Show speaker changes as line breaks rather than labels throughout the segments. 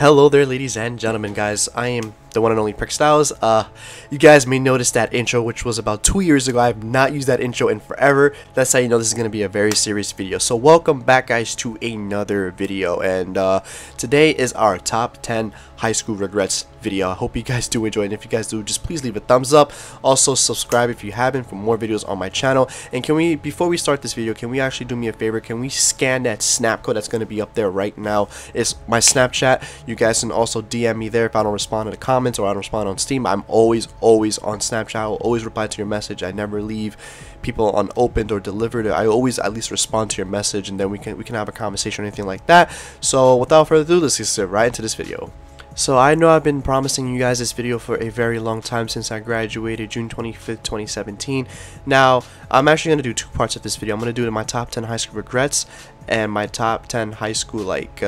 Hello there, ladies and gentlemen, guys. I am the one and only PreX Stylez. You guys may notice that intro, which was about 2 years ago. I have not used that intro in forever. That's how you know this is going to be a very serious video. So welcome back, guys, to another video. And today is our top 10 high school regrets video. I hope you guys do enjoy it. And if you guys do, just please leave a thumbs up. Also subscribe if you haven't for more videos on my channel. And can we, before we start this video, can we actually do me a favor? Can we scan that snap code that's going to be up there right now? It's my Snapchat. You guys can also DM me there if I don't respond to the comments or I don't respond on Steam. I'm always on Snapchat. I will always reply to your message. I never leave people unopened or delivered. I always at least respond to your message, and then we can have a conversation or anything like that. So without further ado, let's get right into this video. So I know I've been promising you guys this video for a very long time, since I graduated June 25th, 2017. Now, I'm actually going to do two parts of this video. I'm going to do my top 10 high school regrets and my top 10 high school, like,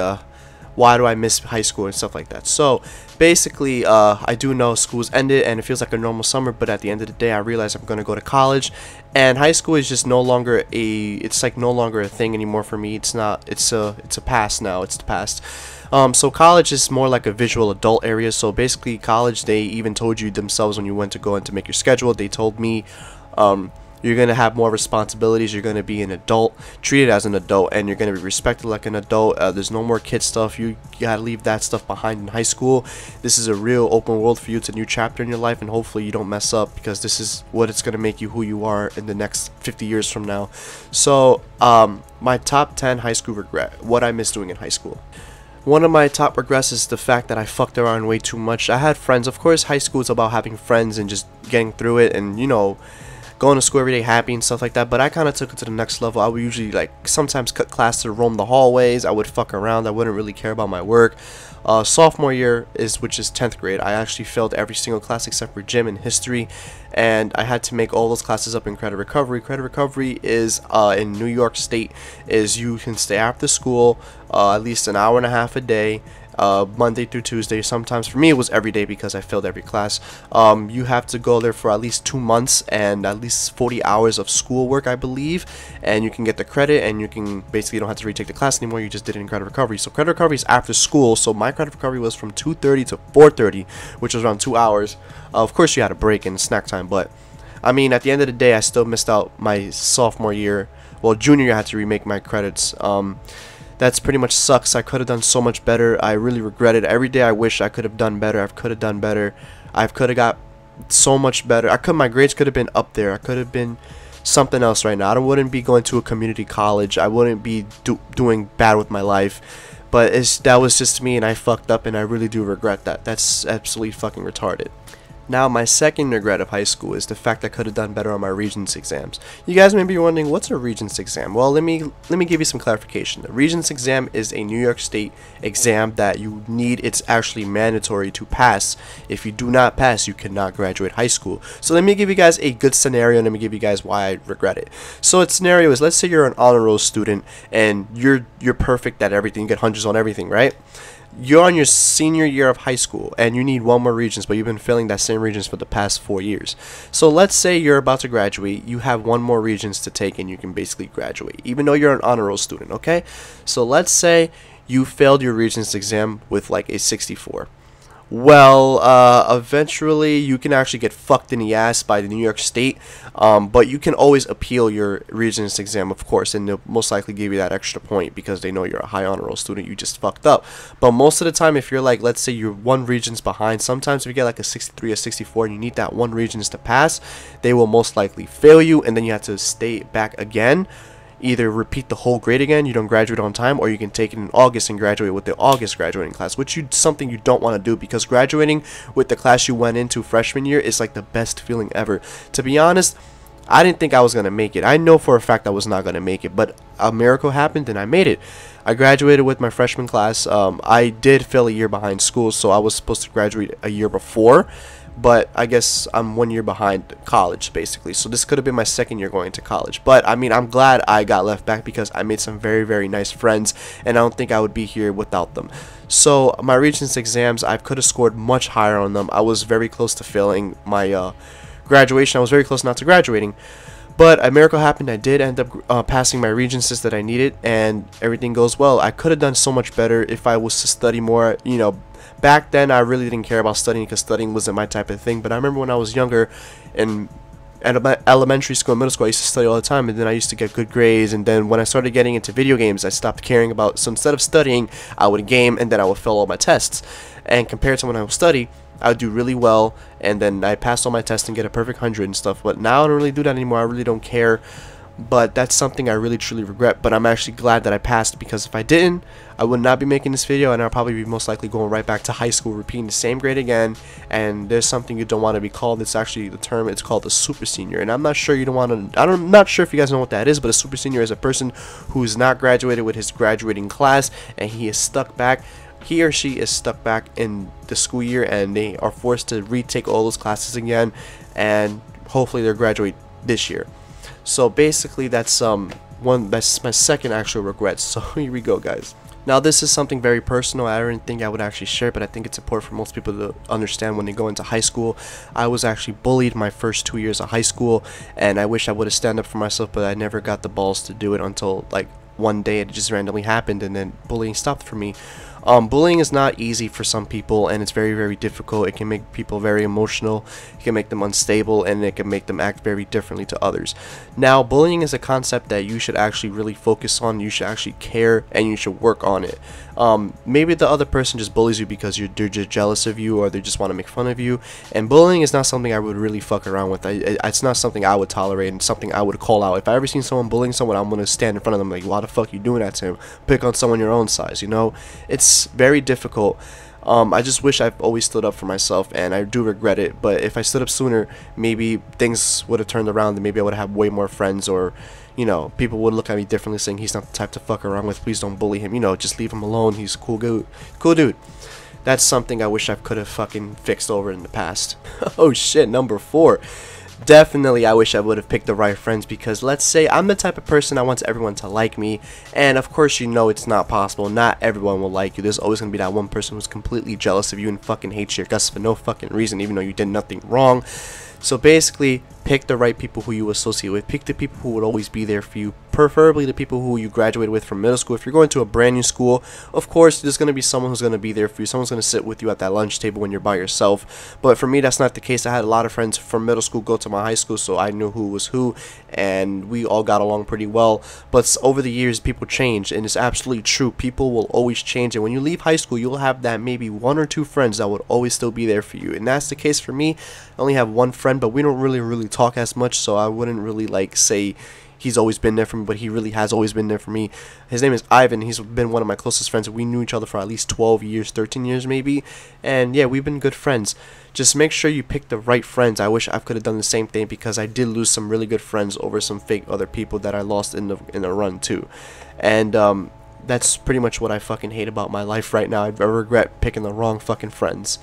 why do I miss high school and stuff like that. So basically, I do know school's ended and it feels like a normal summer, but at the end of the day I realize I'm going to go to college, and high school is just no longer no longer a thing anymore for me. It's a past now. It's the past. So college is more like a visual adult area. So basically college, they even told you themselves when you went to go in to make your schedule, they told me you're going to have more responsibilities, you're going to be an adult, treated as an adult, and you're going to be respected like an adult. There's no more kid stuff. You got to leave that stuff behind in high school. This is a real open world for you. It's a new chapter in your life, and hopefully you don't mess up, because this is what it's going to make you who you are in the next 50 years from now. So my top 10 high school regret, what I miss doing in high school. One of my top regrets is the fact that I fucked around way too much. I had friends. Of course, high school is about having friends and just getting through it, and, you know, going to school every day happy and stuff like that. But I kind of took it to the next level. I would usually, like, sometimes cut class to roam the hallways. I would fuck around. I wouldn't really care about my work. Sophomore year, which is 10th grade, I actually failed every single class except for gym and history, and I had to make all those classes up in credit recovery. Credit recovery is in New York State, is you can stay after school at least an hour and a half a day, Monday through Tuesday. Sometimes for me it was every day because I failed every class. You have to go there for at least 2 months and at least 40 hours of schoolwork, I believe, and you can get the credit, and you can basically, you don't have to retake the class anymore. You just did it in credit recovery. So credit recovery is after school. So my credit recovery was from 2:30 to 4:30, which was around 2 hours. Of course you had a break and snack time, but I mean, at the end of the day, I still missed out my sophomore year. Well, junior year I had to remake my credits. That's pretty much sucks. I could have done so much better. I really regret it. Every day I wish I could have done better. I could have done better. I could have got so much better. My grades could have been up there. I could have been something else right now. I wouldn't be going to a community college. I wouldn't be doing bad with my life. But that was just me, and I fucked up, and I really do regret that. That's absolutely fucking retarded. Now, my second regret of high school is the fact I could have done better on my Regents exams. You guys may be wondering, what's a Regents exam? Well, let me give you some clarification. The Regents exam is a New York State exam that you need. It's actually mandatory to pass. If you do not pass, you cannot graduate high school. So let me give you guys a good scenario, and let me give you guys why I regret it. So its scenario is, let's say you're an honor roll student and you're perfect at everything. You get hundreds on everything, right? You're on your senior year of high school and you need one more Regents, but you've been failing that same Regents for the past 4 years. So let's say you're about to graduate, you have one more Regents to take, and you can basically graduate, even though you're an honor roll student, okay? So let's say you failed your Regents exam with like a 64. Well, eventually you can actually get fucked in the ass by the New York State, but you can always appeal your Regents exam, of course, and they'll most likely give you that extra point because they know you're a high honor roll student. You just fucked up. But most of the time, if you're like, let's say you're one Regents behind, sometimes if you get like a 63 or 64 and you need that one Regents to pass, they will most likely fail you, and then you have to stay back again. Either repeat the whole grade again, you don't graduate on time, or you can take it in August and graduate with the August graduating class, which something you don't want to do, because graduating with the class you went into freshman year is like the best feeling ever. To be honest, I didn't think I was going to make it. I know for a fact I was not going to make it, but a miracle happened and I made it. I graduated with my freshman class. I did fail a year behind school, so I was supposed to graduate a year before, but I guess I'm 1 year behind college, basically. So this could have been my second year going to college. But I mean, I'm glad I got left back because I made some very, very nice friends, and I don't think I would be here without them. So my Regents exams, I could have scored much higher on them. I was very close to failing my graduation. I was very close not to graduating. But a miracle happened. I did end up passing my Regencies that I needed, and everything goes well. I could have done so much better if I was to study more. You know, back then I really didn't care about studying because studying wasn't my type of thing. But I remember when I was younger, and at elementary school and middle school, I used to study all the time, and then I used to get good grades. And then when I started getting into video games, I stopped caring about. So instead of studying, I would game, and then I would fail all my tests. And compared to when I would study, I would do really well, and then I passed all my tests and get a perfect 100 and stuff. But now I don't really do that anymore. I really don't care. But that's something I really truly regret. But I'm actually glad that I passed, because if I didn't, I would not be making this video, and I'll probably be most likely going right back to high school, repeating the same grade again. And there's something you don't want to be called. It's actually the term. It's called a super senior, and I'm not sure you don't want to. I'm not sure if you guys know what that is. But a super senior is a person who's not graduated with his graduating class, and he is stuck back. He or she is stuck back in the school year, and they are forced to retake all those classes again, and hopefully they'll graduate this year. So basically that's that's my second actual regret. So here we go, guys. Now this is something very personal. I didn't think I would actually share, but I think it's important for most people to understand when they go into high school. I was actually bullied my first 2 years of high school, and I wish I would have stand up for myself, but I never got the balls to do it until like one day it just randomly happened, and then bullying stopped for me. Bullying is not easy for some people, and it's very, very difficult. It can make people very emotional, it can make them unstable, and it can make them act very differently to others. Now, bullying is a concept that you should actually really focus on. You should actually care, and you should work on it. Maybe the other person just bullies you because they're just jealous of you, or they just want to make fun of you. And bullying is not something I would really fuck around with. It's not something I would tolerate, and something I would call out. If I ever seen someone bullying someone, I'm gonna stand in front of them like, why the fuck you doing that to him? Pick on someone your own size, you know? It's very difficult. I just wish I've always stood up for myself, and I do regret it. But if I stood up sooner, maybe things would have turned around, and maybe I would have way more friends, or you know, people would look at me differently, saying he's not the type to fuck around with. Please don't bully him. You know, just leave him alone. He's a cool dude. That's something I wish I could have fucking fixed over in the past. Oh shit, number 4. Definitely I wish I would have picked the right friends, because let's say I'm the type of person I want everyone to like me, and of course you know it's not possible. Not everyone will like you. There's always going to be that one person who's completely jealous of you and fucking hates your guts for no fucking reason, even though you did nothing wrong. So basically, pick the right people who you associate with. Pick the people who would always be there for you, preferably the people who you graduated with from middle school. If you're going to a brand new school, of course there's going to be someone who's going to be there for you. Someone's going to sit with you at that lunch table when you're by yourself. But for me, that's not the case. I had a lot of friends from middle school go to my high school, so I knew who was who, and we all got along pretty well. But over the years, people change, and it's absolutely true. People will always change, and when you leave high school, you'll have that maybe 1 or 2 friends that would always still be there for you. And that's the case for me. I only have one friend, but we don't really talk as much, so I wouldn't really like say he's always been there for me, but he really has always been there for me. His name is Ivan. He's been one of my closest friends. We knew each other for at least 12 years, 13 years maybe, and yeah, we've been good friends. Just make sure you pick the right friends. I wish I could have done the same thing, because I did lose some really good friends over some fake other people that I lost in the run too. And that's pretty much what I fucking hate about my life right now. I regret picking the wrong fucking friends.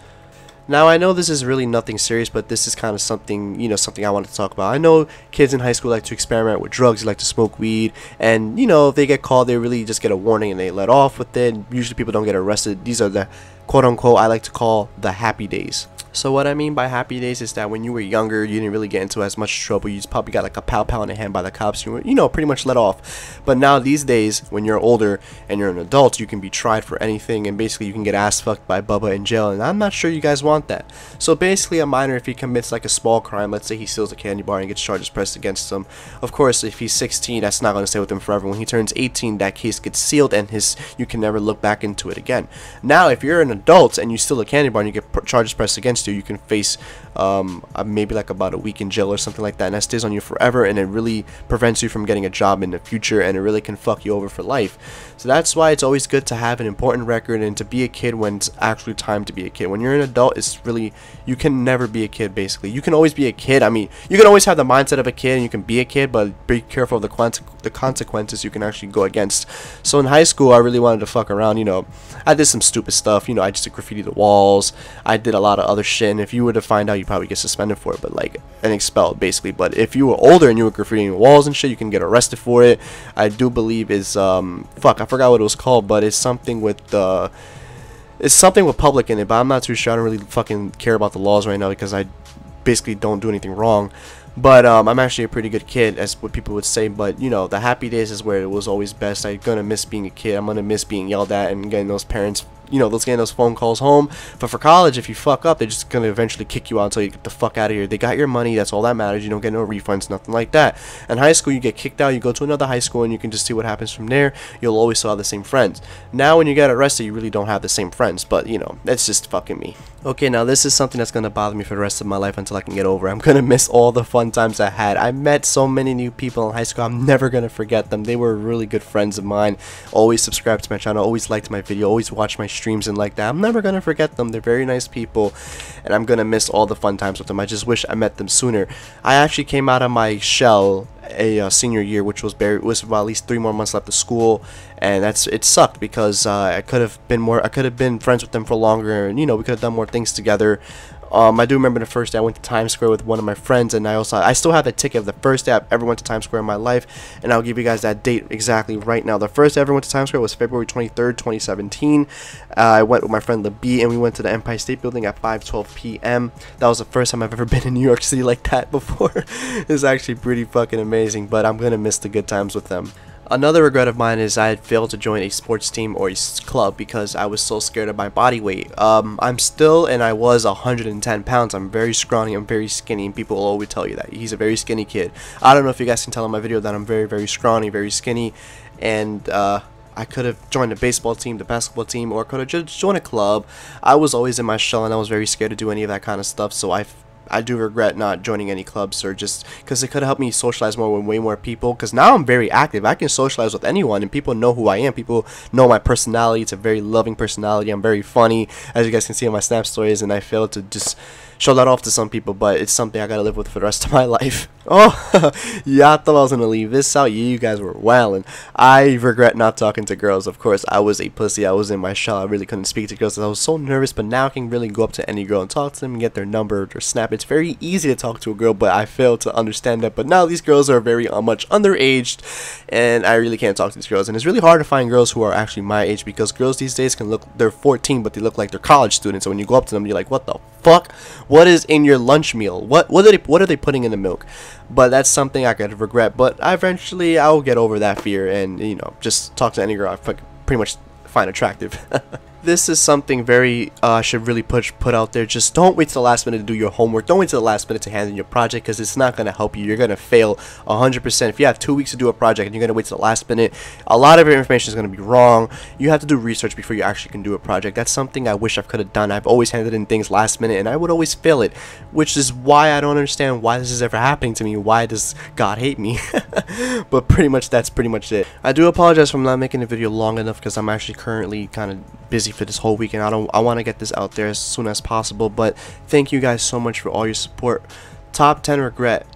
Now, I know this is really nothing serious, but this is kind of something, you know, something I want to talk about. I know kids in high school like to experiment with drugs, they like to smoke weed, and, you know, if they get caught, they really just get a warning and they let off with it. Usually people don't get arrested. These are the quote-unquote, I like to call the happy days. So what I mean by happy days is that when you were younger, you didn't really get into as much trouble. You just probably got like a pow in the hand by the cops. You were, you know, pretty much let off. But now these days, when you're older and you're an adult, you can be tried for anything, and basically you can get ass fucked by Bubba in jail. And I'm not sure you guys want that. So basically, a minor, if he commits like a small crime, let's say he steals a candy bar and gets charges pressed against him. Of course, if he's 16, that's not going to stay with him forever. When he turns 18, that case gets sealed, and you can never look back into it again. Now, if you're an adult and you steal a candy bar and you get charges pressed against you, you can face maybe like about a week in jail or something like that, and that stays on you forever, and it really prevents you from getting a job in the future, and it really can fuck you over for life. So that's why it's always good to have an important record and to be a kid when it's actually time to be a kid. When you're an adult, it's really, you can never be a kid. Basically, you can always be a kid. I mean, you can always have the mindset of a kid and you can be a kid, but be careful of the consequences you can actually go against. So in high school, I really wanted to fuck around. You know, I did some stupid stuff. You know, I just did graffiti the walls. I did a lot of other shit, and if you were to find out, you probably get suspended for it, but like, and expelled basically. But if you were older and you were graffitiing walls and shit, you can get arrested for it. I do believe is fuck, I forgot what it was called, but it's something with public in it, but I'm not too sure. I don't really fucking care about the laws right now because I basically don't do anything wrong. But I'm actually a pretty good kid, as what people would say. But you know, the happy days is where it was always best. I'm gonna miss being a kid. I'm gonna miss being yelled at and getting those parents, you know, getting those phone calls home. But for college, if you fuck up, they're just gonna eventually kick you out until you get the fuck out of here. They got your money. That's all that matters. You don't get no refunds, nothing like that. In high school, you get kicked out. You go to another high school, and you can just see what happens from there. You'll always still have the same friends. Now, when you get arrested, you really don't have the same friends. But you know, that's just fucking me. Okay, now this is something that's gonna bother me for the rest of my life until I can get over it. I'm gonna miss all the fun times I had. I met so many new people in high school. I'm never gonna forget them. They were really good friends of mine. Always subscribed to my channel, always liked my video, always watched my streams and like that. I'm never gonna forget them. They're very nice people, and I'm gonna miss all the fun times with them. I just wish I met them sooner. I actually came out of my shell a senior year, which was about at least 3 more months left of school, and it sucked because I could have been friends with them for longer, and you know, we could have done more things together. I do remember the first day I went to Times Square with one of my friends, and I still have the ticket of the first day I ever went to Times Square in my life, and I'll give you guys that date exactly right now. The first day I ever went to Times Square was February 23rd, 2017. I went with my friend LeB, and we went to the Empire State Building at 5:12 p.m. That was the first time I've ever been in New York City like that before. It's actually pretty fucking amazing, but I'm gonna miss the good times with them. Another regret of mine is I had failed to join a sports team or a club because I was so scared of my body weight. I'm still, and I was 110 pounds. I'm very scrawny, I'm very skinny, and people will always tell you that. He's a very skinny kid. I don't know if you guys can tell in my video that I'm very, very scrawny, very skinny, and I could have joined the baseball team, the basketball team, or could have just joined a club. I was always in my shell, and I was very scared to do any of that kind of stuff, so I do regret not joining any clubs, or just because it could have helped me socialize more with way more people, because now I'm very active. I can socialize with anyone, and people know who I am. People know my personality. It's a very loving personality. I'm very funny, as you guys can see in my Snap stories, and I fail to just show that off to some people, but it's something I gotta live with for the rest of my life. Oh, yeah, I thought I was gonna leave this out. You guys were wildin'. I regret not talking to girls. Of course, I was a pussy. I was in my shell. I really couldn't speak to girls. I was so nervous, but now I can really go up to any girl and talk to them and get their number or Snap. It's very easy to talk to a girl, but I failed to understand that. But now these girls are very much underaged, and I really can't talk to these girls. And it's really hard to find girls who are actually my age, because girls these days can look, they're 14, but they look like they're college students. So when you go up to them, you're like, what the fuck? What is in your lunch meal? What are they putting in the milk? But that's something I could regret. But eventually I'll get over that fear, and you know, just talk to any girl I pretty much find attractive. This is something very I should really put out there. Just don't wait till the last minute to do your homework. Don't wait till the last minute to hand in your project, because it's not going to help you. You're going to fail 100%. If you have 2 weeks to do a project and you're going to wait till the last minute, a lot of your information is going to be wrong. You have to do research before you actually can do a project. That's something I wish I could have done. I've always handed in things last minute, and I would always fail it, which is why I don't understand why this is ever happening to me. Why does God hate me? But pretty much that's pretty much it. I do apologize for not making the video long enough, because I'm actually currently kind of busy for this whole weekend. I want to get this out there as soon as possible, but thank you guys so much for all your support. Top 10 regret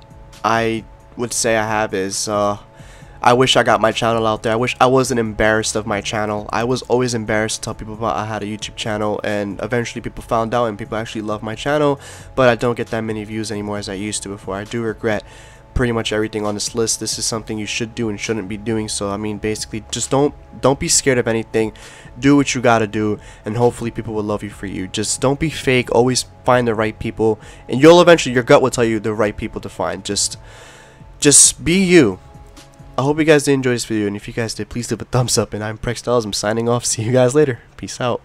I would say I have is I wish I got my channel out there. I wish I wasn't embarrassed of my channel. I was always embarrassed to tell people about I had a YouTube channel, and eventually people found out and people actually love my channel, but I don't get that many views anymore as I used to before. I do regret pretty much everything on this list. This is something you should do and shouldn't be doing. So I mean, basically, just don't be scared of anything. Do what you gotta do, and hopefully people will love you for you. Just don't be fake. Always find the right people, and you'll eventually, your gut will tell you the right people to find. Just be you. I hope you guys did enjoy this video, and if you guys did, please leave a thumbs up. And I'm PreX. I'm signing off. See you guys later. Peace out.